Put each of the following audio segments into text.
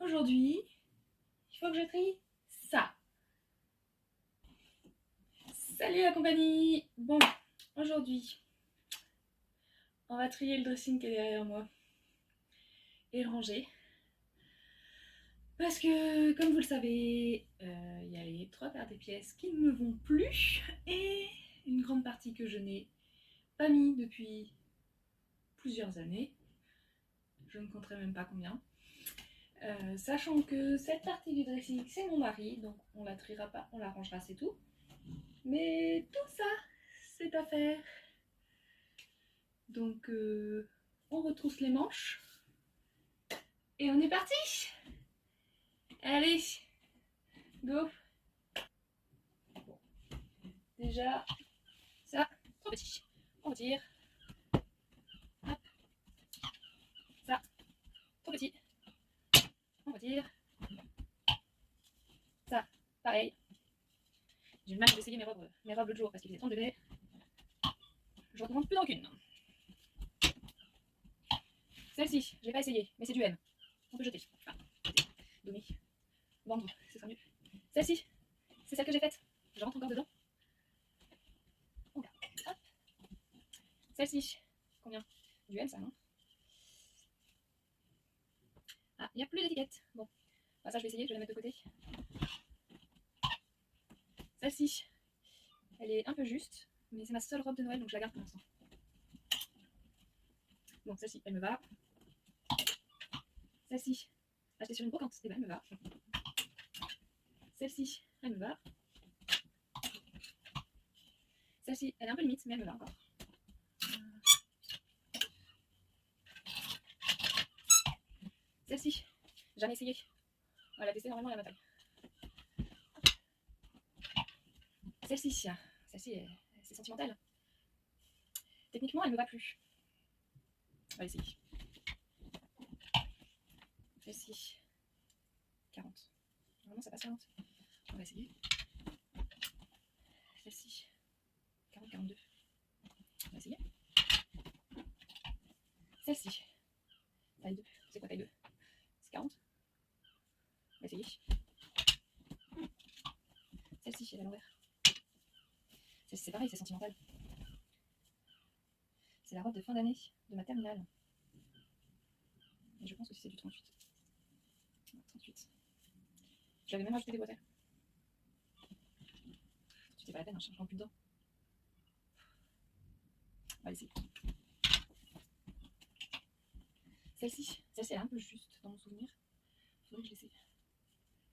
Aujourd'hui, il faut que je trie ça. Salut la compagnie. Bon, aujourd'hui, on va trier le dressing qui est derrière moi et le ranger. Parce que, comme vous le savez, il y a les 3/4 des pièces qui ne me vont plus et une grande partie que je n'ai pas mis depuis plusieurs années. Je ne compterai même pas combien. Sachant que cette partie du dressing, c'est mon mari, donc on la triera pas, on la rangera, c'est tout. Mais tout ça, c'est à faire. Donc, on retrousse les manches. Et on est parti. Allez, go. Bon. Déjà, ça, trop petit. On retire. Hop. Ça, trop petit. On retire. Ça, pareil. J'ai eu le mal d'essayer mes robes l'autre jour parce qu'il faisait 30 degrés. Je recommande plus d'aucune. Celle-ci, je l'ai pas essayé, mais c'est du M. On peut jeter. Enfin, donner. Vendre, ce sera mieux. Celle-ci, c'est celle que j'ai faite. Je rentre encore dedans. On garde. Hop. Celle-ci, combien? Du M, ça, non? Ah, il n'y a plus d'étiquette. Bon, bah, ça je vais essayer, je vais la mettre de côté. Celle-ci, elle est un peu juste, mais c'est ma seule robe de Noël, donc je la garde pour l'instant. Bon, celle-ci, elle me va. Celle-ci, achetée sur une brocante, et ben elle me va. Celle-ci, elle me va. Celle-ci, elle est un peu limite, mais elle me va encore. Celle-ci, jamais essayé. On va la tester normalement à la bataille. Celle-ci, c'est sentimental. Techniquement, elle me va plus. On va essayer. Celle-ci, 40. Normalement, ça passe 40. On va essayer. Celle-ci, 40, 42. On va essayer. Celle-ci, taille 2. C'est quoi taille 2? C'est 40. On va essayer. Celle-ci, elle est à l'envers. C'est pareil, c'est sentimental. C'est la robe de fin d'année de ma terminale. Et je pense que c'est du 38. 38. J'avais même rajouté des bretelles. C'était pas la peine, je ne rentre plus dedans. On va essayer. Celle-ci, elle est un peu juste dans mon souvenir. Faudrait que je l'essaye.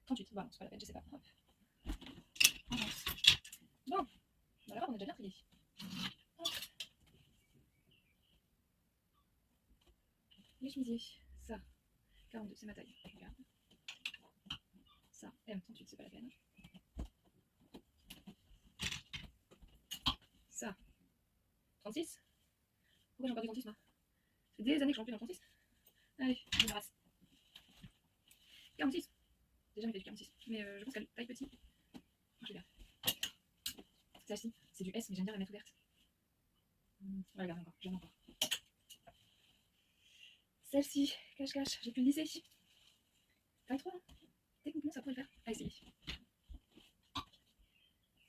38, voilà, c'est pas la peine, je sais pas. Hop. Bon, bah là on a déjà bien trié. Hop. Les chemisiers, ça, 42, c'est ma taille, je regarde. Ça, M38, c'est pas la peine. Ça, 36. Pourquoi j'ai encore du 36 moi? Ça fait des années que je rentre plus dans le 36. Allez, je me rase. 46. J'ai jamais fait du 46, mais je pense qu'elle taille petit. Je regarde. Celle-ci, c'est du S, mais j'aime bien la mettre ouverte. On va regarder encore, j'aime encore. Celle-ci, cache-cache, j'ai pu le lisser. Taille 3, hein. Techniquement, ça pourrait le faire. À essayer.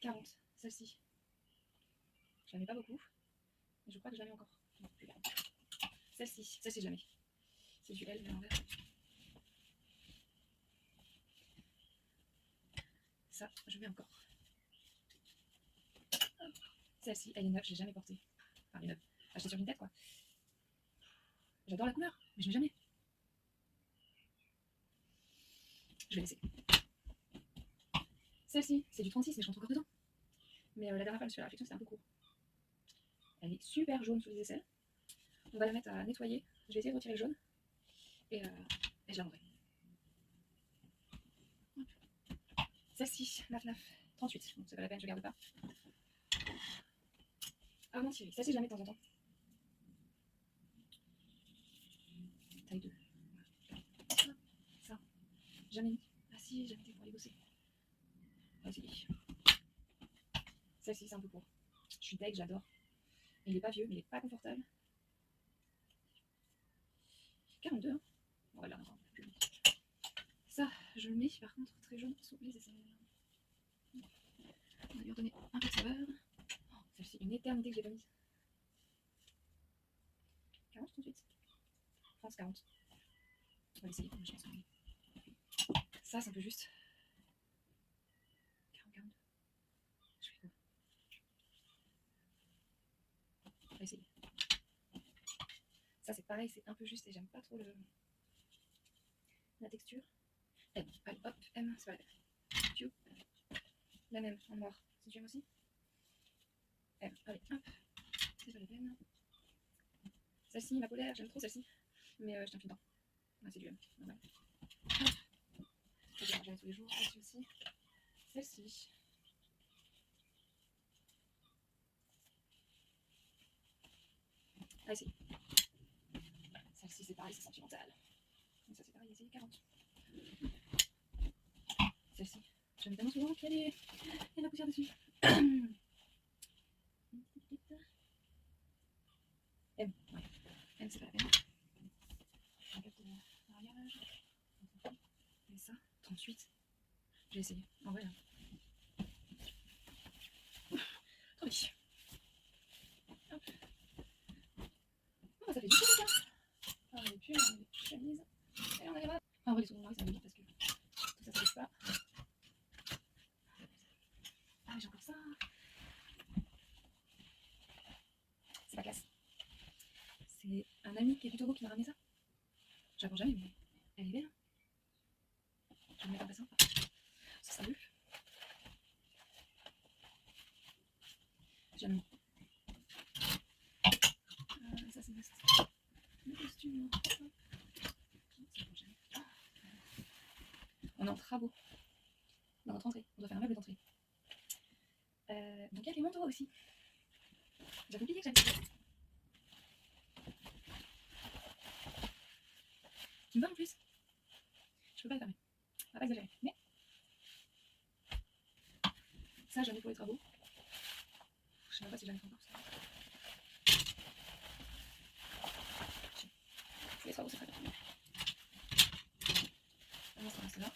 40, celle-ci. Je la mets pas beaucoup, mais je crois que je la mets encore. Non, je garde. Celle-ci, je la mets. C'est du L, mais à l'envers. Ça, je mets encore. Celle-ci, elle est neuve, je l'ai jamais portée. Enfin, elle est neuve. Achetée sur Vinted, quoi. J'adore la couleur, mais je mets jamais. Je vais laisser. Celle-ci, c'est du 36, mais je rentre encore dedans. Mais la dernière fois, je me suis fait la réflexion, c'est un peu court. Elle est super jaune sous les aisselles. On va la mettre à nettoyer. Je vais essayer de retirer le jaune. Et je la vendrai. Celle-ci, 9,9, 38. Donc c'est pas la peine, je garde pas. Armand Thierry, celle-ci, je la mets de temps en temps. Taille 2. Ça, jamais mis. Ah si, j'ai mis pour aller bosser. On va essayer. Celle-ci, c'est un peu court. Je suis deg, j'adore. Il est pas vieux, mais il est pas confortable. 42, hein. On va le regarder encore. je le mets par contre très jaune sous les aisselles. On va lui redonner un peu de saveur. Oh, celle-ci, une éternité que je l'ai pas mise. 40 tout de suite. France 40. On va l'essayer, je pense. Ça, c'est un peu juste. 40, 42. Je fais quoi? On va essayer. Ça, c'est pareil, c'est un peu juste et j'aime pas trop la texture. M, allez, hop, M, c'est pas la peine. Q, la même, en noir. Si tu aimes aussi. M, allez, hop, c'est pas la peine. Celle-ci, ma polaire, j'aime trop celle-ci. Mais je tiens plus dedans. Ouais, c'est du M, normal. Hop. Je vais manger tous les jours, celle-ci aussi. Celle-ci. Allez, essaye. Celle-ci, c'est pareil, c'est sentimental. Donc ça, c'est pareil, essayez 40. Celle-ci, je l'aime tellement souvent qu'il y a la poussière dessus. M, ouais. M, c'est pas la peine. Un peu de mariage. Et ça, 38. Je vais essayer. En vrai, trop bien. Hop. Oh, ça fait du truc, hein. On a des pulls, on a des chemises. Et on arrive à... Ah, on va les secondes maris, ça va vite parce que tout ça, ça bouge pas. Ah, j'ai encore ça. C'est pas classe. C'est un ami qui est plutôt beau qui m'a ramené ça. Je la porte jamais, mais elle est belle. Je vais me mettre après ça. Ça sera mieux. J'aime. Ça, c'est le costume. On est en travaux dans notre entrée. On doit faire un meuble d'entrée. Donc il y a les manteaux aussi. J'avais oublié que j'avais ça. Qui me va en plus. Je peux pas le fermer. On va pas exagérer. Mais ça, j'en ai pour les travaux. Je sais même pas si j'en ai fait encore. Les travaux, c'est très bien. On va se rester là.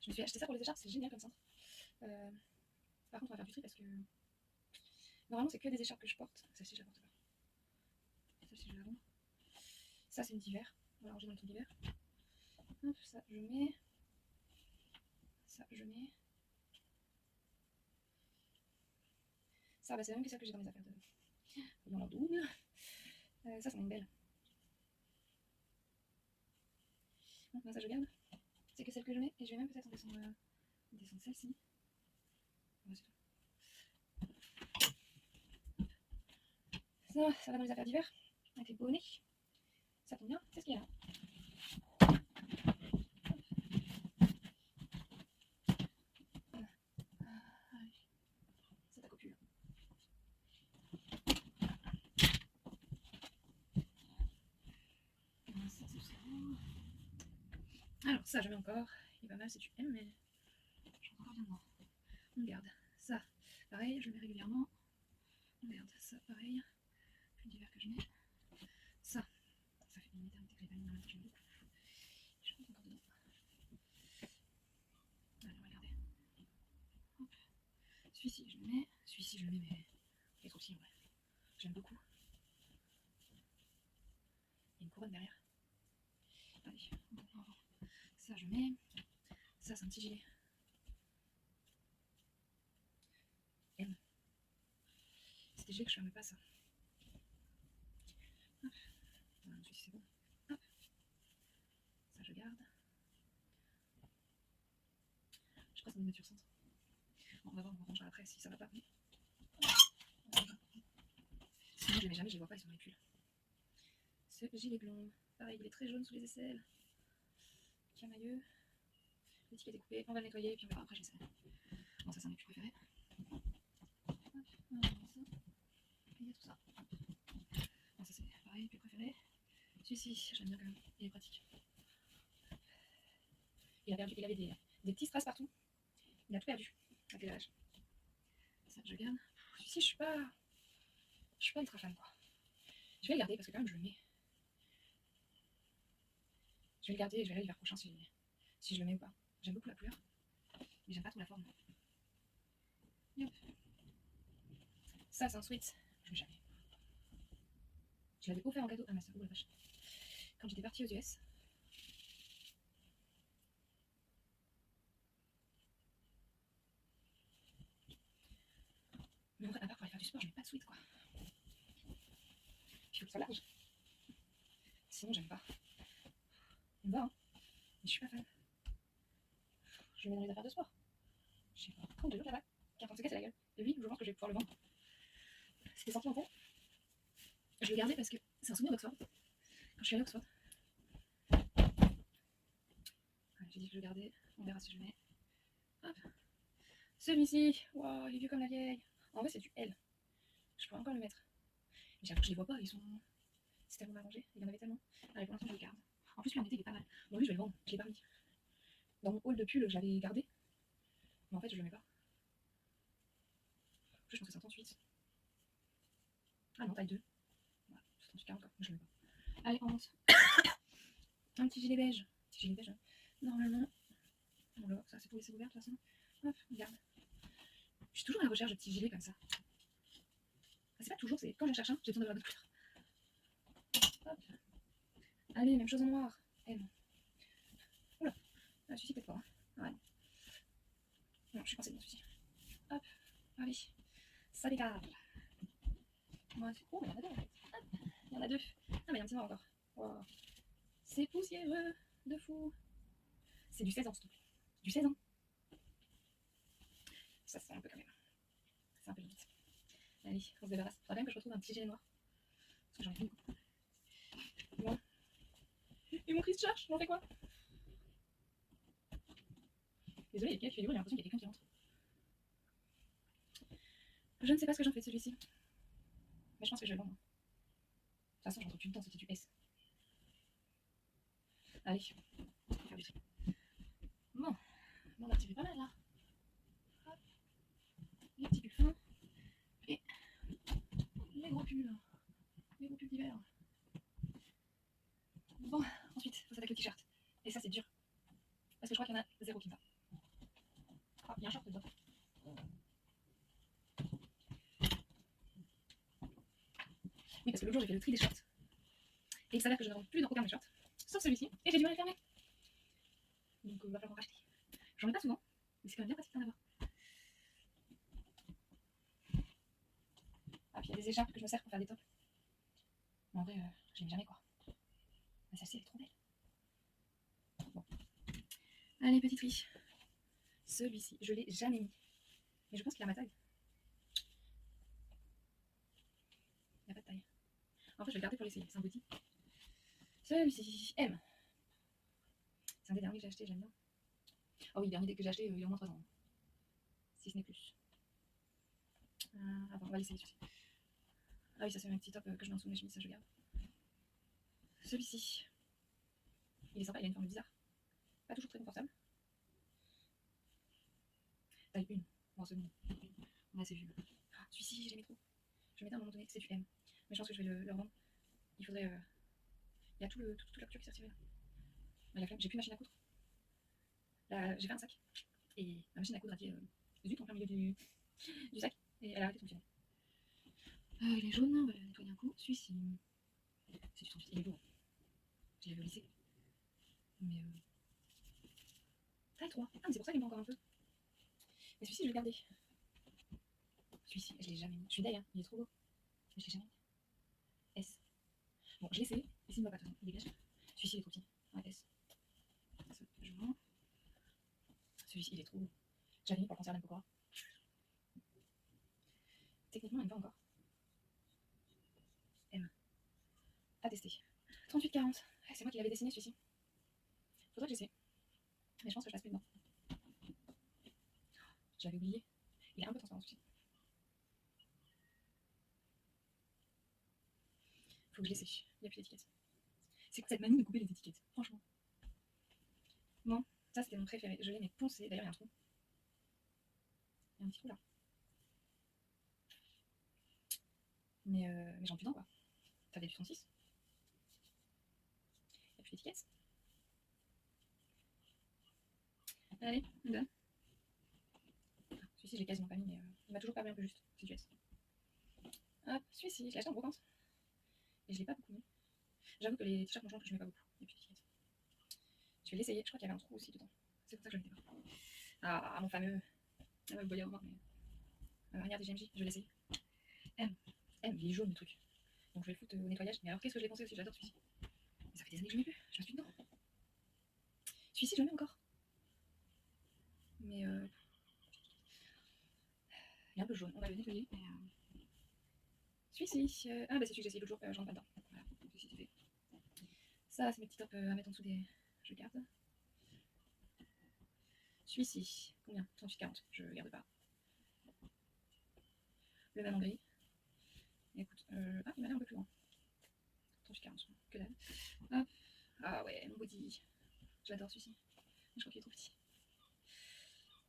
Je me suis acheté ça pour les écharpes, c'est génial comme centre. Par contre, on va faire du tri parce que normalement, c'est que des écharpes que je porte. Celle-ci, je la porte pas. Celle-ci, je la rends. Ça, c'est une d'hiver. On va la ranger dans le truc d'hiver. Hop, ça, je mets. Ça, je mets. Ça, bah, c'est la même que celle que j'ai dans mes affaires de. Dans leur double. Ça, c'en est une belle. Non, ça, je garde. C'est que celle que je mets. Et je vais même peut-être en descendre celle-ci. Ouais, c'est tout. Ça va dans les affaires d'hiver. Avec les bonnets. Ça tombe bien, c'est ce qu'il y a là. C'est ta copule. Ça, c'est ça. Alors, ça, je mets encore. Il est pas mal si tu aimes, mais je rentre encore bien dedans. On garde. Ça, pareil, je le mets régulièrement. On garde. Ça, pareil. Plus d'hiver que je mets. Ça fait une éternité que je l'ai pas mis dans la j'aime beaucoup. Je rentre encore dedans. Allez, on va regarder. Hop. Celui-ci, je le mets. Celui-ci, je le mets, mais il est trop petit en vrai. J'aime beaucoup. Il y a une couronne derrière. Allez, ça, je mets. Ça, c'est un petit gilet. M. C'est des gilets que je ferme pas, ça. Hop. Voilà, celui-ci, c'est bon. Hop. Ça, je garde. Je passe en miniature centre. Bon, on va voir, on rangera après si ça va pas. Mais... sinon, je les mets jamais, je les vois pas, ils sont dans les pulls. Ce gilet blond, pareil, il est très jaune sous les aisselles. Camailleux. L'étiquette est coupée, on va le nettoyer et puis on verra après, je sais. Bon, ça, c'est un de mes plus préférés. Hop, on va ça. Et il y a tout ça. Bon, ça, c'est pareil, plus préféré. Celui-ci, je l'aime bien quand même, il est pratique. Il avait des petits strass partout. Il a tout perdu avec les âges. Ça, je garde. Celui-ci, je suis pas ultra fan, quoi. Je vais le garder parce que quand même je le mets. Je vais le garder et je verrai l'hiver prochain si je le mets ou pas. J'aime beaucoup la couleur, mais j'aime pas trop la forme. Yep. Ça, c'est un sweat. Je l'ai jamais. Je l'avais offert en cadeau à ma soeur. Oh la vache. Quand j'étais partie aux US. Mais en vrai, à part pour aller faire du sport, je mets pas de sweat quoi. Il faut que ce soit large. Sinon, j'aime pas. On va, hein. Mais je suis pas fan. Je le mets dans les affaires de sport. Je sais pas. Quand de l'autre là-bas, qui est en train de se casser la gueule. Et lui, je pense que je vais pouvoir le vendre. C'était sorti en tête. Je le gardais parce que c'est un souvenir d'Oxford. Quand je suis allée à Oxford. Ouais, j'ai dit que je le gardais. On verra si je le mets. Hop. Celui-ci. Waouh, il est vieux comme la vieille. En vrai, c'est du L. Je pourrais encore le mettre. Mais j'avoue que je les vois pas. Ils sont. C'est tellement arrangé. Il y en avait tellement. Allez, pour l'instant, je le garde. En plus, lui en été, il est pas mal. Bon, lui, je vais le vendre. Je l'ai pas mis. Dans mon haul de pull, je l'avais gardé. Mais en fait, je le mets pas. En plus, je pense que c'est un 38. Ah non, taille 2. Voilà, c'est 38 40 quoi. Mais je le mets pas. Allez, on monte. Un petit gilet beige. Petit gilet beige. Normalement. Bon, là, ça, c'est pour laisser ouvert de toute façon. Hop, regarde. Je suis toujours à la recherche de petits gilets comme ça. Enfin, c'est pas toujours, c'est quand j'en cherche un, j'ai besoin d'avoir d'autres couleurs. Hop. Allez, même chose en noir. M. Oula. Ah, celui-ci peut-être pas. Hein. Ouais. Non, je suis coincée dans celui-ci. Hop. Allez. Ça dégage. Moi, oh, mais il y en a deux en fait. Hop. Il y en a deux. Ah, mais il y a un petit noir encore. Wow. C'est poussiéreux. De fou. C'est du 16 ans, s'il te plaît. Du 16 ans. Ça sent un peu quand même. C'est un peu limite. Allez, on se débarrasse. Faudra quand même que je retrouve un petit gilet noir. Parce que j'en ai plus beaucoup. Bon. Et mon Chris Charge, j'en fais quoi? Désolé, il y a quelqu'un qui fait du bruit, j'ai l'impression qu'il y a quelqu'un qui rentre. Je ne sais pas ce que j'en fais de celui-ci. Mais je pense que je vais le vendre. De toute façon, j'en trouve plus de temps, c'était du S. Allez, on va faire du tri. Bon, on a retiré pas mal là. Hop. Les petits pulls fins. Et les gros pulls. Les gros pulls d'hiver. Bon, ensuite, il faut s'attaquer au t-shirt. Et ça, c'est dur. Parce que je crois qu'il y en a 0 qui me va. Ah, il y a un short dedans. Oui, parce que l'autre jour, j'ai fait le tri des shorts. Et il s'avère que je ne rentre plus dans aucun des shorts. Sauf celui-ci. Et j'ai du mal à le fermer. Donc, il va falloir en racheter. J'en ai pas souvent. Mais c'est quand même bien pratique d'en avoir. Ah, puis il y a des écharpes que je me sers pour faire des tops. Mais en vrai, je les mets jamais quoi. Mais celle-ci, elle est trop belle. Bon. Allez, petit tri. Celui-ci, je l'ai jamais mis. Mais je pense qu'il a ma taille. Il n'y a pas de taille. En fait, je vais le garder pour l'essayer. C'est un petit. Celui-ci, M. C'est un des derniers que j'ai acheté, j'aime bien. Oh oui, le dernier que j'ai acheté il y a au moins 3 ans. Si ce n'est plus. Attends, on va l'essayer celui-ci. Ah oui, ça c'est un petit top que je mets en dessous de mes chemises, ça je garde. Celui-ci. Il est sympa, il a une forme bizarre. Pas toujours très confortable. Taille 1. Bon, c'est bon. On a assez vu. Celui-ci, je l'aimais trop. Je vais mettre à un moment donné, c'est du M. Mais je pense que je vais le revendre. Il faudrait. Il y a toute la couture qui s'est retirée là. La flemme, j'ai plus de machine à coudre. Là, j'ai fait un sac. Et ma machine à coudre a dit zut en plein milieu du sac. Et elle a arrêté de fonctionner. Il est jaune, on va le nettoyer un coup. Celui-ci. C'est du 38, il est beau. Je l'avais au lycée. Mais taille 3. Ah, mais c'est pour ça qu'il me manque encore un peu. Mais celui-ci, je vais le garder. Celui-ci, je l'ai jamais mis. Je suis d'ailleurs, il est trop beau. Mais je l'ai jamais mis. S. Bon, je l'ai essayé. Et s'il ne va pas, de toute façon, il dégage. Celui-ci, il est trop petit. Ouais, S. Ça, je vends. Celui-ci, il est trop beau. J'avais mis pour le concert d'Anne Pokora. Techniquement, il me va encore. M. À tester. 38-40. C'est moi qui l'avais dessiné celui-ci. Faudrait que j'essaie. Mais je pense que je passe plus dedans. J'avais oublié. Il est un peu transparent celui-ci. Faut que je l'essaie. Il n'y a plus d'étiquette. C'est quoi cette manie de couper les étiquettes? Franchement. Bon, ça c'était mon préféré. Je l'aimais poncé. D'ailleurs, il y a un trou. Il y a un petit trou là. Mais j'en ai plus dedans quoi. faire des 36. Et puis l'étiquette. Allez, on donne. Celui-ci, je l'ai quasiment pas mis, mais il m'a toujours paru un peu juste. C'est du S. Hop, celui-ci, je l'ai acheté en brocante. Et je l'ai pas beaucoup mis. J'avoue que les t-shirts mangeants, je mets pas beaucoup. Et puis l'étiquette. Je vais l'essayer. Je crois qu'il y avait un trou aussi dedans. C'est pour ça que je ne mettais pas. Ah, mon fameux. Ah ouais, vous voyez avoir, mais. Regardez GMJ, je vais l'essayer. M, il est jaune le truc. Donc je vais le foutre au nettoyage. Mais alors qu'est-ce que je l'ai pensé aussi? J'adore celui-ci. Mais ça fait des années que je ne l'ai plus. Je me suis dedans. Celui-ci, je le mets encore. Mais il est un peu jaune. On va le nettoyer. Mais celui-ci. Ah, bah c'est celui que j'ai essayé l'autre jour. Je rentre pas dedans. Voilà. Donc celui-ci, c'est fait. Ça, c'est mes petits tops à mettre en dessous des. Je garde. Celui-ci. Combien? 38,40. Je garde pas. Le même en gris. Écoute, ah, il m'a l'air un peu plus grand. 38,40. Que dalle. Hop. Ah ouais, mon body. J'adore celui-ci. Je crois qu'il est trop petit.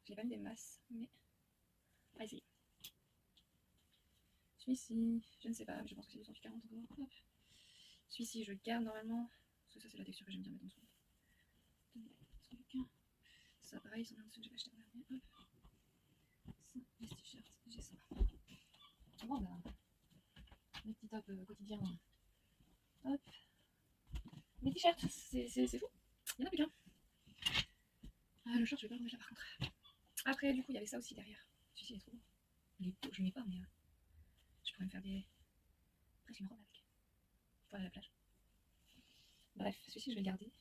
Je l'ai pas mis des masses, mais. Ah, essayer. Celui-ci, je ne sais pas, mais je pense que c'est du 140 encore. Hop. Celui-ci, je garde normalement. Parce que ça, c'est la texture que j'aime bien mettre en dessous. Truc. Ça, pareil, c'en est un dessous que j'avais acheté en dernier. Hop. Ça, les t-shirts, j'ai ça. Bon, bah. Mes petits tops quotidiens. Hop. Mes t-shirts, c'est fou. Il n'y en a plus qu'un. Ah, le short, je vais pas le remettre là par contre. Après, du coup, il y avait ça aussi derrière. Celui-ci, il est trop beau. Il est beau, je ne mets pas, mais je pourrais me faire des. Presque une robe avec. Pour aller à la plage. Bref, celui-ci, je vais le garder.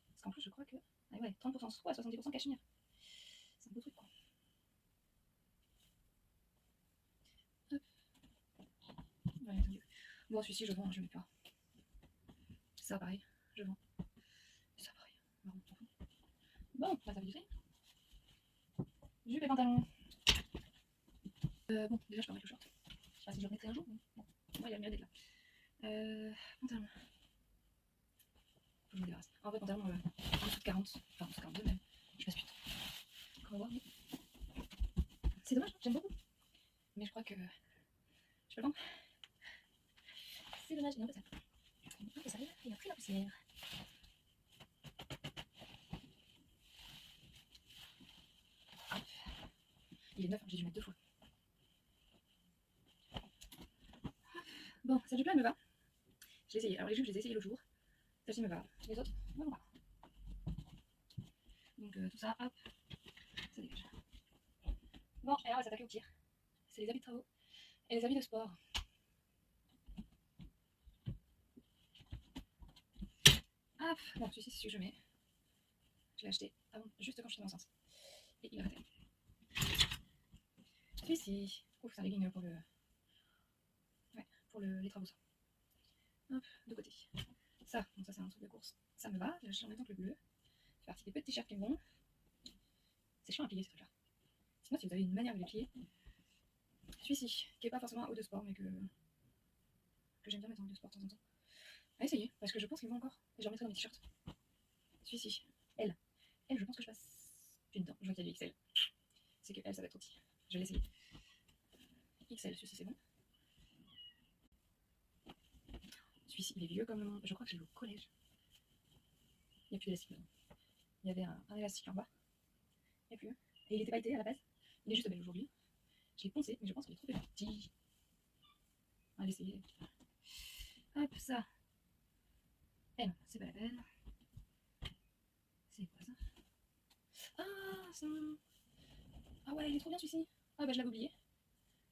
Parce qu'en plus, je crois que. Ah ouais, 30% soie, 70% cachemire. C'est un beau truc, quoi. Hop. Ouais, attendez. Bon, celui-ci, je vends, je ne mets pas. Ça, pareil, je vends. Ça, pareil, marron, t'en fous. Bon, bah, ça fait du tri. Jupe et pantalon. Bon, déjà, je peux remettre le short. Je sais pas si je le remettrai un jour, mais bon, moi, il a le mérite d'être là. Pantalon. Faut que je me débarrasse. En vrai, pantalon, en dessous de 40, enfin, en dessous de 42 même. Je passe plus de temps. On va voir, mais. C'est dommage, j'aime beaucoup. Mais je crois que. Je peux le vendre. C'est dommage, il est un peu sale. Il est un peu sale, il a pris la poussière. Hop. Il est neuf, j'ai dû mettre 2 fois. Bon, cette jupe-là, elle me va. Je l'ai essayé. Alors, les jupes, je les ai essayées l'autre jour. Celle-ci me va. Les autres, me vont pas. Donc, tout ça, hop, ça dégage. Bon, et là, on va s'attaquer au tir. C'est les habits de travaux et les habits de sport. Hop, bon, celui-ci, c'est celui que je mets. Je l'ai acheté avant, juste quand je suis enceinte. Et il est raté. Celui-ci, ouf, c'est un legging pour le. Ouais, pour les travaux, ça. Hop, de côté. Ça, donc ça, c'est un truc de course. Ça me va, j'ai acheté en même temps que le bleu. Ça fait partie des petits t-shirts qui me vont. C'est chiant à plier, ces trucs-là. Sinon, si vous avez une manière de les plier. Celui-ci, qui est pas forcément un haut de sport, mais que j'aime bien mettre en haut de sport de temps en temps. À essayer, parce que je pense qu'ils vont encore. Et je remettrai dans mes t-shirts. Celui-ci, elle. Elle, je pense que je passe plus dedans. Je vois qu'il y a du XL. C'est que elle, ça va être trop petit. Je vais l'essayer. XL, celui-ci, c'est bon. Celui-ci, il est vieux comme le monde. Je crois que je l'ai au collège. Il n'y a plus d'élastique dedans. Il y avait un élastique en bas. Il n'y a plus. Et il était pailleté à la base. Il est juste belle aujourd'hui. Je l'ai poncé, mais je pense qu'il est trop petit. On va l'essayer. Hop, ça. M, c'est pas la peine. C'est quoi ça? Ah, c'est mon. Ah ouais, il est trop bien celui-ci. Ah bah je l'avais oublié.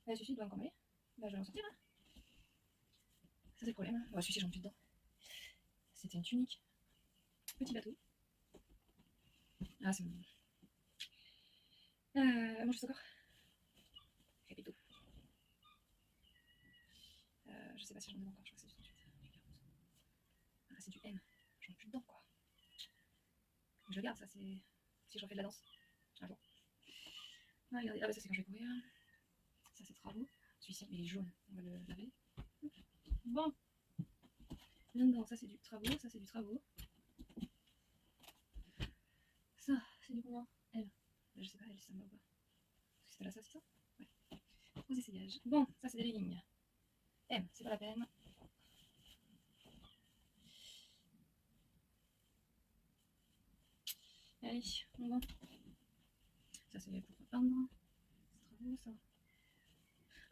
Bah celui-ci doit encore m'aller. Bah je vais en sortir. Hein. Ça c'est le problème. Bah celui-ci j'en plus dedans. C'était une tunique. Petit bateau. Ah c'est mon. Mange juste encore. Capito. Je sais pas si j'en ai encore. Je crois que c'est du 38. Ah c'est du M. J'en ai plus dedans quoi. Je garde ça, c'est si je refais de la danse. Un jour. Ah, regardez. Ah bah ça c'est quand je vais courir. Ça c'est travaux. Celui-ci il est jaune. On va le laver. Bon. Là-dedans, ça c'est du travaux, ça c'est du travaux. Ça, c'est du combien? Elle. Là, je sais pas, elle, si ça me va ou pas. Parce que c'était là, ça, c'est ça? Ouais. Aux essayages. Bon, ça c'est des leggings. M, c'est pas la peine. Allez, on va. Ça c'est pour peindre. C'est trop beau ça.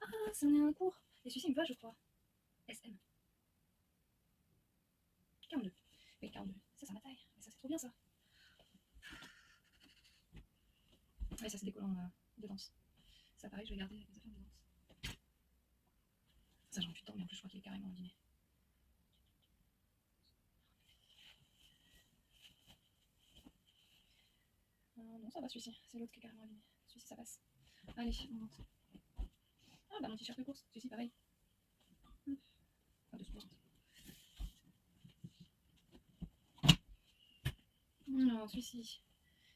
Ah, c'en est un cours. Et celui-ci il me va, je crois. SM. 42. Oui, 42. Ça, c'est ma taille. Mais ça, c'est trop bien ça. Ouais, ça, c'est des collants de danse. Ça, pareil, je vais garder les affaires de danse. Ça, j'ai rendu dedans, mais en plus, je crois qu'il est carrément abîmé. Non, ça va celui-ci. C'est l'autre qui est carrément abîmé. Celui-ci, ça passe. Allez, on monte. Ah, bah, mon t-shirt de course. Celui-ci, pareil. Enfin, de sport. Non, celui-ci.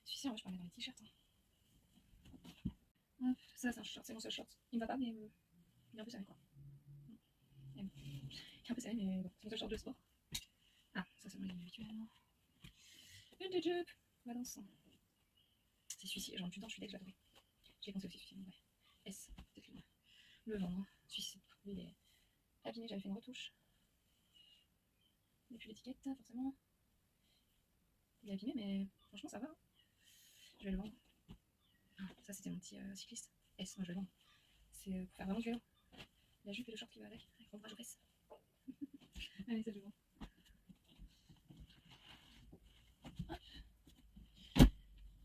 Celui-ci, en vrai, je peux remettre dans les t-shirts. Hein. Hop, ça, c'est un short. C'est mon seul short. Il me va pas, mais il est un peu serré, quoi. Il est un peu serré, mais bon, c'est mon seul short de sport. Ah, ça, c'est mon ligne habituelle. Une de jupe. Balance. C'est celui-ci. J'en ai plus dedans, je suis dès que je l'ai trouvé. J'ai pensé aussi celui-ci, en vrai. S, peut-être le vendre. Celui-ci, il est abîmé, j'avais fait une retouche. Et puis l'étiquette, forcément. Il est abîmé, mais franchement, ça va. Je vais le vendre. Ça, c'était mon petit cycliste. S, moi je vais le vendre. C'est pour faire vraiment du vélo. La jupe et le short qui va avec rembrage aux fesses. Allez, ça je le vends.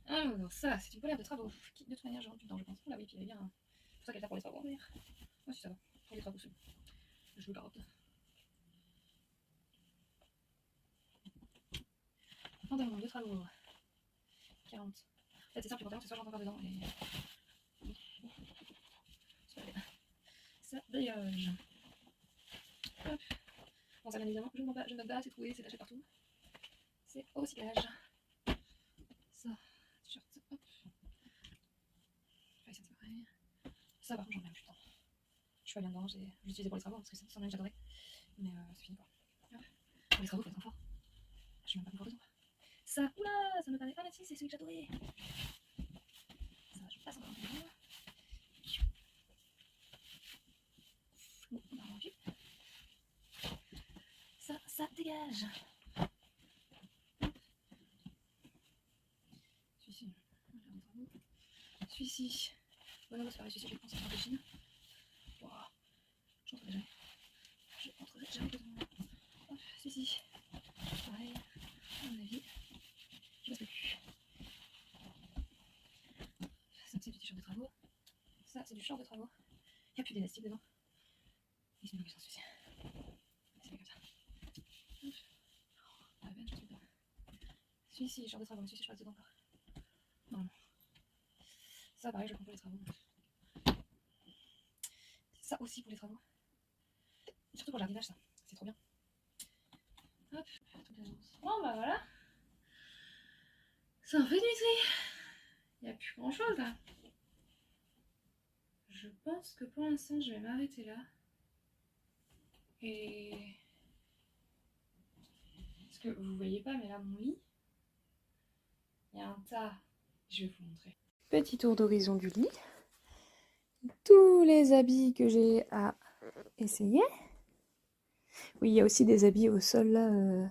Alors, ça, c'est une polaire de travaux. Qui, de toute manière, je rentre dedans, je pense. Oula, oui, puis il y a bien. C'est pour ça qu'elle est là pour les travaux, d'ailleurs. Moi, si ça va. Pour les travaux, c'est bon. Je le garde. Pantalon de travaux. 40. En fait, c'est simple, les pantalons, c'est soit j'entre encore dedans et. C'est pas bien. Ça dégage. Hop. Bon, ça, bien évidemment, je ne donne pas, c'est troué, c'est taché partout. C'est au recyclage. Ça, t-shirt, hop. Enfin, ça, c'est pareil. Ça, par contre, j'en ai plus de temps. Je suis pas bien dedans, je l'ai utilisé pour les travaux parce que c'en est une, j'adorais. Mais c'est fini quoi. Hop. Pour les travaux, faut être en fort. Je suis même pas confort dedans. Ça, oula, ça me paraît. Ah, mais si, c'est celui que j'adorais. Ça, je passe encore un peu dedans. Bon, on a rendu. Ça dégage. Celui-ci, on va faire des travaux. Celui-ci, bon, on va se faire celui-ci, je pense, en origine. Wow. Je rentrerai jamais. Je rentrerai jamais dedans. Hop, celui-ci, pareil, à mon avis, je reste plus. Ça, c'est du t-shirt de travaux. Ça, c'est du short de travaux. Il n'y a plus d'élastique dedans. Et c'est mieux que ça, celui-ci. C'est mieux comme ça. Hop. Ah ben, je suis pas. Celui-ci, short de travaux, mais celui-ci, je reste dedans encore. Non. Ça, pareil, je le prends pour les travaux. Ça aussi pour les travaux. Surtout pour le jardinage, ça. C'est trop bien. Hop, toute l'agence. Bon, bah voilà. C'est un peu nuit. Il n'y a plus grand chose là. Je pense que pour l'instant, je vais m'arrêter là. Et. Parce que vous voyez pas, mais là, mon lit, il y a un tas. Je vais vous montrer. Petit tour d'horizon du lit. Tous les habits que j'ai à essayer. Oui, il y a aussi des habits au sol là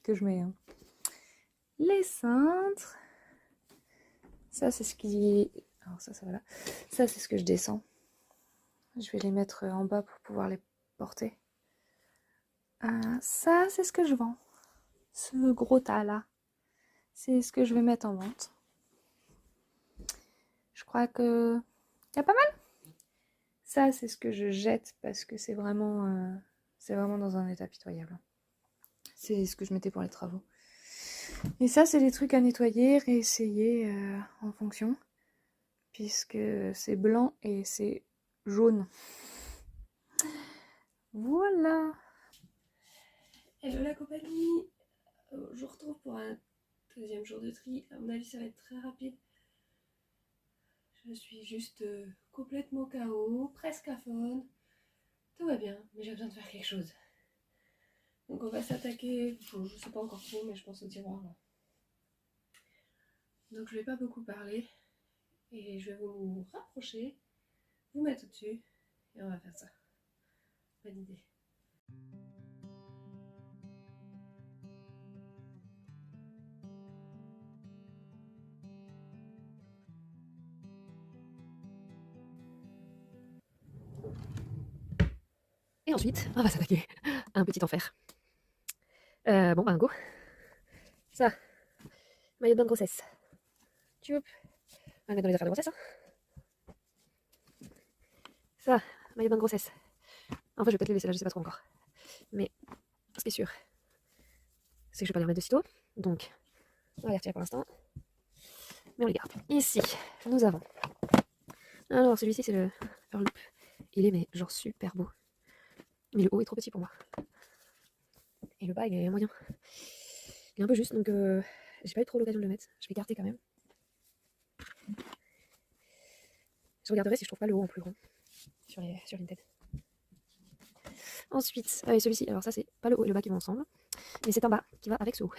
que je mets. Hein. Les cintres. Ça, c'est ce qui. Alors, ça va là. Ça, c'est ce que je descends. Je vais les mettre en bas pour pouvoir les porter. Ça, c'est ce que je vends. Ce gros tas là. C'est ce que je vais mettre en vente. Je crois que. Il y a pas mal. Ça, c'est ce que je jette parce que c'est vraiment dans un état pitoyable. C'est ce que je mettais pour les travaux. Et ça, c'est des trucs à nettoyer, réessayer en fonction. Puisque c'est blanc et c'est jaune. Voilà. Hello la compagnie. Je vous retrouve pour un deuxième jour de tri. À mon avis, ça va être très rapide. Je suis juste complètement KO, presque à fond. Tout va bien, mais j'ai besoin de faire quelque chose. Donc on va s'attaquer, je sais pas encore trop, mais je pense au tiroir là. Donc je vais pas beaucoup parler et je vais vous rapprocher, vous mettre au-dessus et on va faire ça. Bonne idée. Et ensuite, on va s'attaquer à un petit enfer. Bon, bah, un go. Ça, maillot de bonne grossesse. Tu hop. On va mettre dans les affaires de grossesse, hein. Ça, maillot de bonne grossesse. En fait, je vais peut-être le laisser là, je sais pas trop encore. Mais ce qui est sûr, c'est que je vais pas les remettre de sitôt. Donc, on va les retirer pour l'instant. Mais on les garde. Ici, nous avons. Alors, celui-ci, c'est le Earl Loop. Il est, mais genre super beau. Mais le haut est trop petit pour moi. Et le bas, il est moyen. Il est un peu juste, donc j'ai pas eu trop l'occasion de le mettre. Je vais garder quand même. Je regarderai si je trouve pas le haut en plus grand sur Vinted. Ensuite, celui-ci, alors ça c'est pas le haut et le bas qui vont ensemble, mais c'est un bas qui va avec ce haut.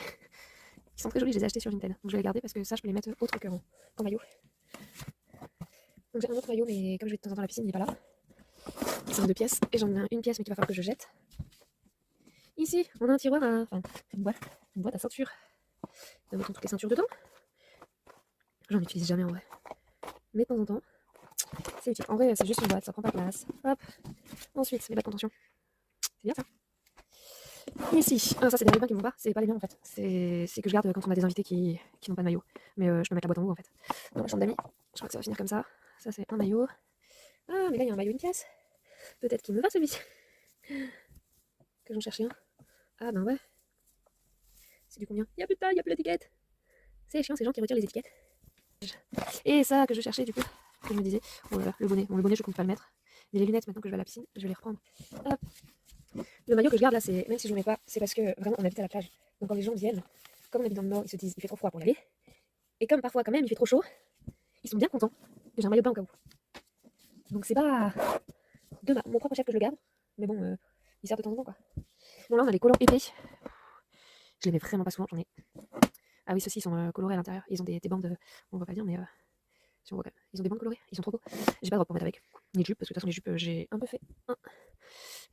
Ils sont très jolis, je les ai achetés sur Vinted. Donc je vais les garder parce que ça je peux les mettre autre qu'en maillot. Donc j'ai un autre maillot, mais comme je vais de temps en temps à la piscine, il n'est pas là. C'est en 2 pièces, et j'en ai une pièce mais qu'il va falloir que je jette. Ici, on a un tiroir à. Enfin, une boîte à ceinture. Nous mettons toutes les ceintures dedans. J'en utilise jamais en vrai. Mais de temps en temps, c'est utile. En vrai, c'est juste une boîte, ça prend pas de place. Hop. Ensuite, les boîtes de contention. C'est bien ça. Ici, ça c'est des rubans qui vont pas, c'est pas les miens en fait. C'est que je garde quand on a des invités qui n'ont pas de maillot. Mais je peux mettre la boîte en haut en fait. Dans la chambre d'amis, je crois que ça va finir comme ça. Ça c'est un maillot. Ah, mais là il y a un maillot une pièce. Peut-être qu'il me va celui-ci. Que j'en cherchais un. Ah ben ouais. C'est du combien? Il y a plus de taille, il y a plus d'étiquette. C'est chiant ces gens qui retirent les étiquettes. Et ça que je cherchais du coup, que je me disais, oh là là, le bonnet. Bon, le bonnet je compte pas le mettre. Mais les lunettes maintenant que je vais à la piscine, je vais les reprendre. Hop. Le maillot que je garde là, c'est même si je ne le mets pas, c'est parce que vraiment on habite à la plage. Donc quand les gens viennent, comme on habite dans le nord, ils se disent il fait trop froid pour y aller. Et comme parfois quand même il fait trop chaud, ils sont bien contents que j'ai un maillot de bain au cas où. Donc c'est pas de mon propre chef que je le garde, mais bon, il sert de temps en temps quoi. Bon là on a les collants épais. Je les mets vraiment pas souvent, j'en ai. Ah oui, ceux-ci sont colorés à l'intérieur. Ils ont des bandes, on voit pas bien, mais si on voit quand même. Ils ont des bandes colorées, ils sont trop beaux. J'ai pas de robe pour mettre avec. Ni de jupe, parce que de toute façon les jupes, j'ai un peu fait un.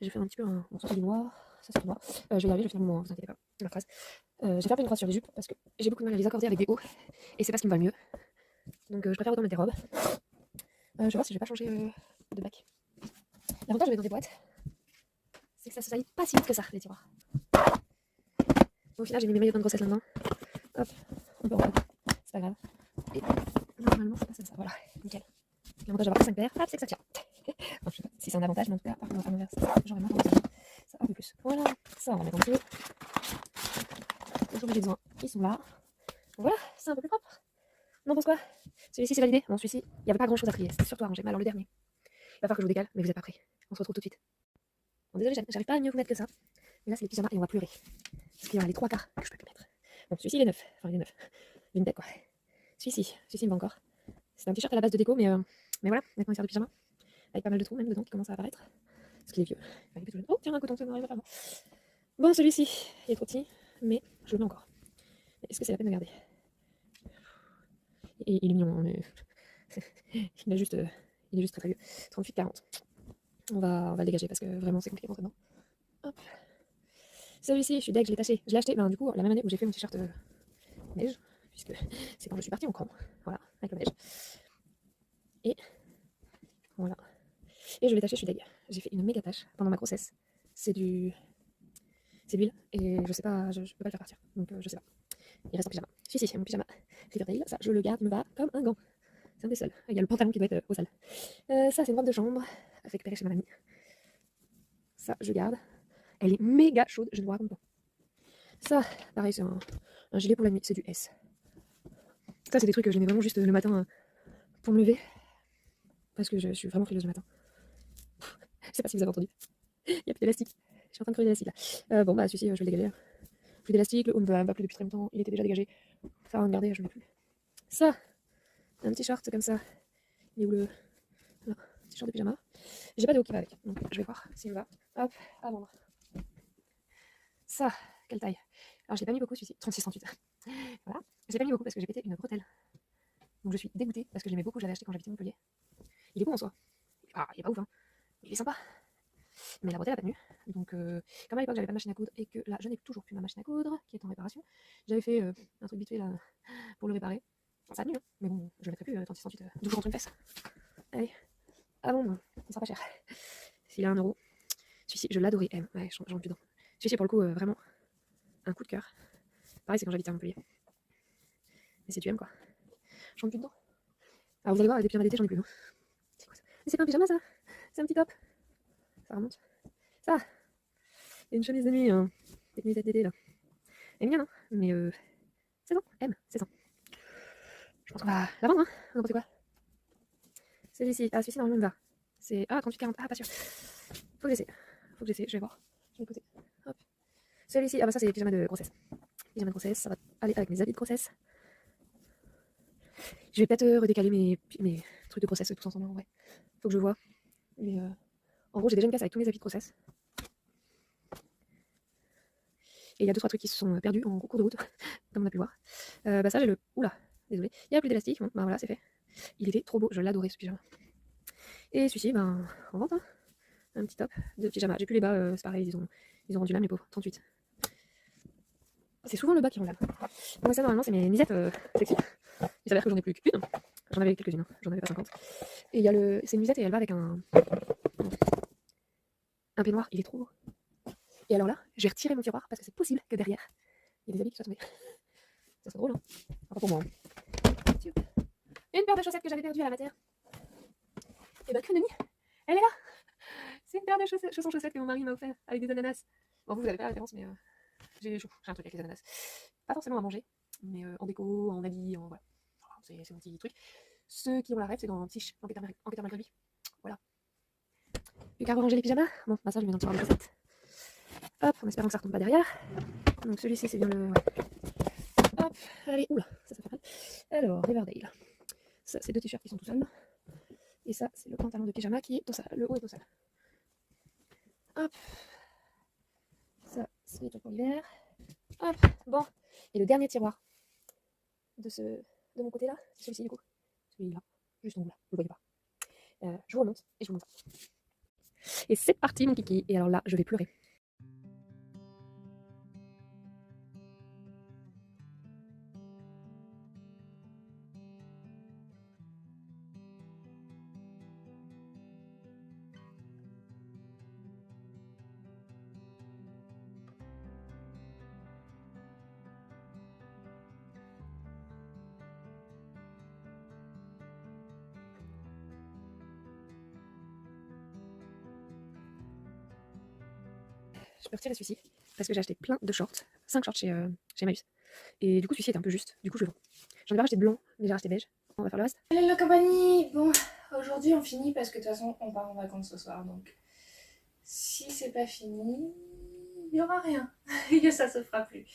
J'ai fait un petit peu un. Bon, ça c'est du noir, ça c'est du noir. Je vais y arriver, je vais finir mon mot, vous inquiétez pas, ma phrase. J'ai fait un peu une phrase sur les jupes parce que j'ai beaucoup de mal à les accorder avec des hauts et c'est pas ce qui me va le mieux. Donc je préfère autant mettre des robes. Je vais voir si je vais pas changer de bac. L'avantage de mettre dans des boîtes, c'est que ça se salit pas si vite que ça, les tiroirs. Au final, j'ai mis mes maillots de grossesse là-dedans. Hop, on peut en prendre. C'est pas grave. Et normalement, c'est pas ça. Voilà, nickel. L'avantage d'avoir 5 paires, hop, c'est que ça tient. Enfin, je sais pas si c'est un avantage, mais en tout cas, par contre, à l'envers, j'aurais moins tendance à ça un peu plus. Voilà, ça on va mettre en dessous. Les jours où j'ai besoin, ils sont là. Voilà, c'est un peu plus propre. Non, pense quoi? Celui-ci c'est validé? Non, celui-ci, il n'y avait pas grand chose à trier, c'était surtout arrangé. Mais alors le dernier, il va falloir que je vous décale, mais vous n'êtes pas prêts. On se retrouve tout de suite. Bon, désolé, j'arrive pas à mieux vous mettre que ça. Mais là, c'est les pyjamas et on va pleurer. Parce qu'il y en a les 3 quarts que je peux plus mettre. Bon, celui-ci il est neuf. Enfin, il est neuf. Vinted quoi. Celui-ci il me va encore. C'est un t-shirt à la base de déco, mais voilà, maintenant il sert de pyjama. Avec pas mal de trous même dedans qui commencent à apparaître. Parce qu'il est vieux. Enfin, il est tout... Oh, tiens, un coton, ça n'arrive pas. Bon, celui-ci, il est trop petit, mais je le mets encore. Est-ce que c'est la peine de garder? Et il est mignon, hein, mais il est juste très très vieux. 38-40. On va le dégager parce que vraiment c'est compliqué pour rentrer dedans. Hop. Celui-ci, je suis deg, je l'ai taché. Je l'ai acheté du coup la même année où j'ai fait mon t-shirt neige, puisque c'est quand je suis partie en camp. Voilà, avec la neige. Et voilà. Et je l'ai taché, je suis deg. J'ai fait une méga tâche pendant ma grossesse. C'est de l'huile et je sais pas, je peux pas le faire partir. Donc je sais pas. Il reste en pyjama. Celui-ci, mon pyjama Riverdale, ça je le garde, il me va comme un gant. C'est un des seuls. Il y a le pantalon qui doit être au sale. Ça c'est une robe de chambre récupérée chez ma mamie. Ça je garde. Elle est méga chaude, je ne vous raconte pas. Ça, pareil, c'est un gilet pour la nuit, c'est du S. Ça c'est des trucs que je mets vraiment juste le matin pour me lever. Parce que je suis vraiment frileuse le matin. Je sais pas si vous avez entendu. Il n'y a plus d'élastique. Je suis en train de crever d'élastique là. Bon bah celui-ci je vais le dégager. Plus d'élastique, le haut ne va plus depuis très longtemps, il était déjà dégagé. Ça va regarder, je ne mets plus. Ça, un petit short comme ça. Il est où le. Alors, petit short de pyjama. J'ai pas de haut qui va avec, donc je vais voir s'il me va. Hop, à vendre. Ça, quelle taille? Alors je l'ai pas mis beaucoup celui-ci, 36-38. Voilà, je l'ai pas mis beaucoup parce que j'ai pété une bretelle. Donc je suis dégoûtée parce que je l'aimais beaucoup, je l'avais acheté quand j'habitais Montpellier. Il est beau en soi. Ah, il est pas ouf, hein. Il est sympa. Mais la bretelle a pas tenu. Donc, comme à l'époque j'avais pas de machine à coudre et que là je n'ai toujours plus ma machine à coudre qui est en réparation, j'avais fait un truc vite fait là pour le réparer. Ça a tenu, hein. Mais bon, je le mettrai plus 36-38 toujours entre une fesse. Allez, ah bon, il sera pas cher. S'il a 1€, Celui-ci, je l'adorais. M. Ouais, j'en plus dedans. Celui-ci, pour le coup, vraiment un coup de cœur. Pareil, c'est quand j'habite à Montpellier. Mais c'est du M, quoi. J'en plus dedans. Alors, vous allez voir, avec des pyjamas d'été, j'en ai plus. Hein. C'est quoi ça? Mais c'est pas un pyjama, ça. C'est un petit top. Ça remonte. Ça. Et une chemise de nuit, avec une nuisette d'été, là. Elle est mignonne, hein. Mais c'est bon. M, c'est ça. Je pense qu'on va la vendre, hein. N'importe quoi. Celui-ci. Ah, celui-ci, normalement, il me va. C'est. Ah, 38-40. Ah, pas sûr. Faut que j'essaie. Je vais voir. Je vais écouter. Hop. Celui-ci. Ah, bah, ça, c'est les pyjamas de grossesse. Pyjama de grossesse, ça va aller avec mes habits de grossesse. Je vais peut-être redécaler mes trucs de grossesse tous ensemble, en vrai. Faut que je vois. Mais en gros, j'ai déjà une casse avec tous mes habits de grossesse. Et il y a 2-3 trucs qui se sont perdus en cours de route, comme on a pu voir. Bah ça, j'ai le... Oula, désolé. Il n'y a plus d'élastique. Bon, bah voilà, c'est fait. Il était trop beau. Je l'adorais, ce pyjama. Et celui-ci, ben, en vente, hein. Un petit top de pyjama. J'ai plus les bas, c'est pareil, ils ont rendu l'âme, les pauvres. 38. C'est souvent le bas qui rend l'âme. Moi, ça, normalement, c'est mes misettes sexy. Il s'avère que j'en ai plus qu'une. J'en avais quelques-unes, hein. J'en avais pas 50. Et il y a le... C'est une misette et elle va avec un peignoir. Il est trop beau. Et alors là, je vais retirer mon tiroir parce que c'est possible que derrière, il y ait des habits qui soient tombés. Ça serait drôle, hein. Enfin, pas pour moi. Hein. Une paire de chaussettes que j'avais perdue à la matière. Et bah, que nenni, elle est là. C'est une paire de chaussons-chaussettes que mon mari m'a offert avec des ananas. Bon, vous avez pas la référence, mais j'ai un truc avec les ananas. Pas forcément à manger, mais en déco, en habit, en voilà. C'est un petit truc. Ceux qui ont la rêve, c'est dans Tiche, en Peter McGrevy. Voilà. Plus qu'à ranger les pyjamas. Bon, bah ça, je mets dans le tiroir de chaussettes. Hop, en espérant que ça retombe pas derrière. Donc celui-ci, c'est bien le... Ouais. Hop, allez, oula, ça fait mal. Alors, Riverdale. Ça, c'est 2 t-shirts qui sont tout seuls. Et ça, c'est le pantalon de pyjama qui est tout seul. Le haut est tout seul. Hop. Ça, c'est les trucs pour l'hiver. Hop, bon. Et le dernier tiroir de mon côté-là, c'est celui-ci, du coup. Celui-là, juste en haut, là. Vous le voyez pas. Je vous remonte et je vous montre ça. Et c'est parti, mon kiki. Et alors là, je vais pleurer. Je peux retirer celui-ci parce que j'ai acheté plein de shorts, 5 shorts chez Emmaüs. Et du coup, celui-ci est un peu juste. Du coup, je le vends. J'en ai pas racheté de blanc, mais j'ai racheté beige. On va faire le reste. Hello la compagnie. Bon, aujourd'hui on finit parce que de toute façon on part en vacances ce soir. Donc si c'est pas fini, il y aura rien. Et ça se fera plus.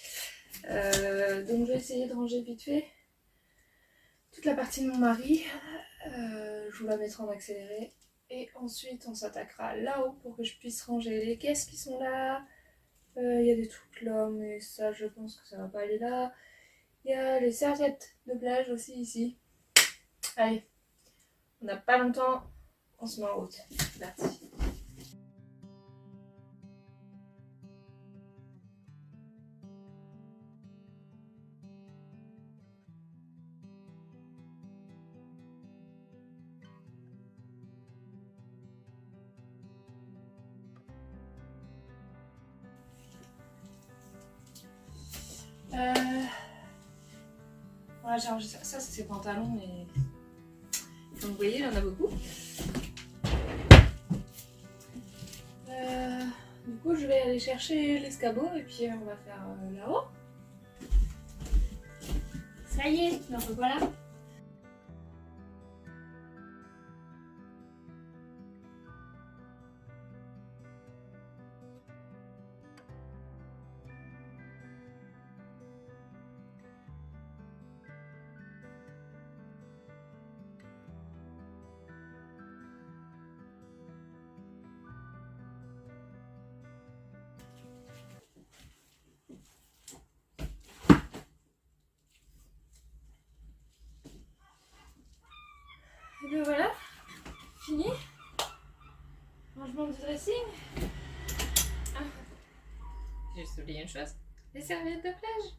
Donc je vais essayer de ranger vite fait toute la partie de mon mari. Je vous la mettrai en accéléré. Et ensuite on s'attaquera là-haut pour que je puisse ranger les caisses qui sont là. Il y a des trucs là, mais ça je pense que ça va pas aller là. Il y a les serviettes de plage aussi ici. Allez, on n'a pas longtemps, on se met en route. Parti. Voilà, j'ai rangé ça. Ça, c'est ses pantalons, mais comme vous voyez, il y en a beaucoup. Du coup, je vais aller chercher l'escabeau et puis on va faire là-haut. Ça y est, donc voilà. Et bien voilà, fini. Rangement du dressing. Ah, j'ai juste oublié une chose. Les serviettes de plage.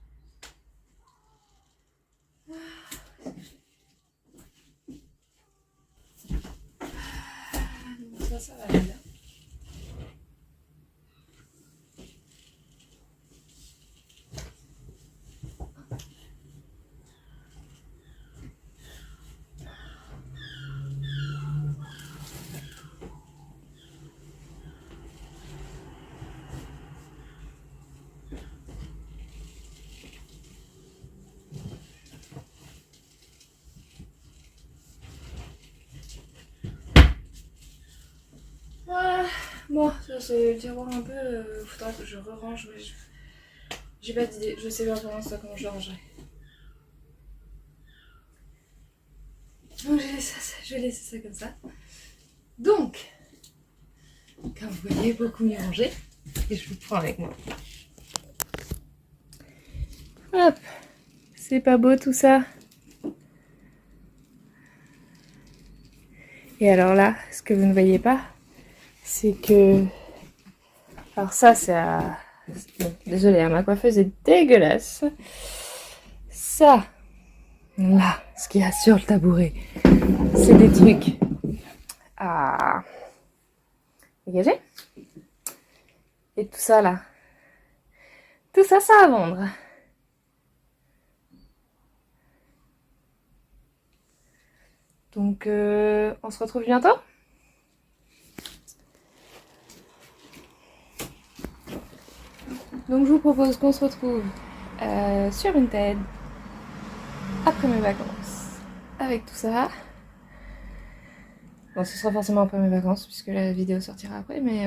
Donc ça va aller là. Bon, ça c'est le tiroir un peu. Faudra que je re-range, mais j'ai pas d'idée. Je sais pas pour l'instant comment je le rangerai. Donc je vais laisser ça comme ça. Donc, comme vous voyez, beaucoup mieux rangé. Et je vous prends avec moi. Hop, c'est pas beau tout ça. Et alors là, ce que vous ne voyez pas, c'est que... Alors ça, c'est à... Bon, désolée, ma coiffeuse est dégueulasse. Ça, là, ce qu'il y a sur le tabouret, c'est des trucs à dégager. Et tout ça là, tout ça, ça à vendre. Donc, on se retrouve bientôt. Donc, je vous propose qu'on se retrouve sur Vinted après mes vacances avec tout ça. Bon, ce sera forcément après mes vacances puisque la vidéo sortira après, mais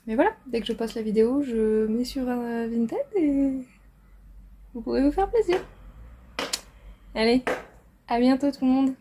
voilà, dès que je poste la vidéo, je mets sur Vinted et vous pourrez vous faire plaisir. Allez, à bientôt tout le monde.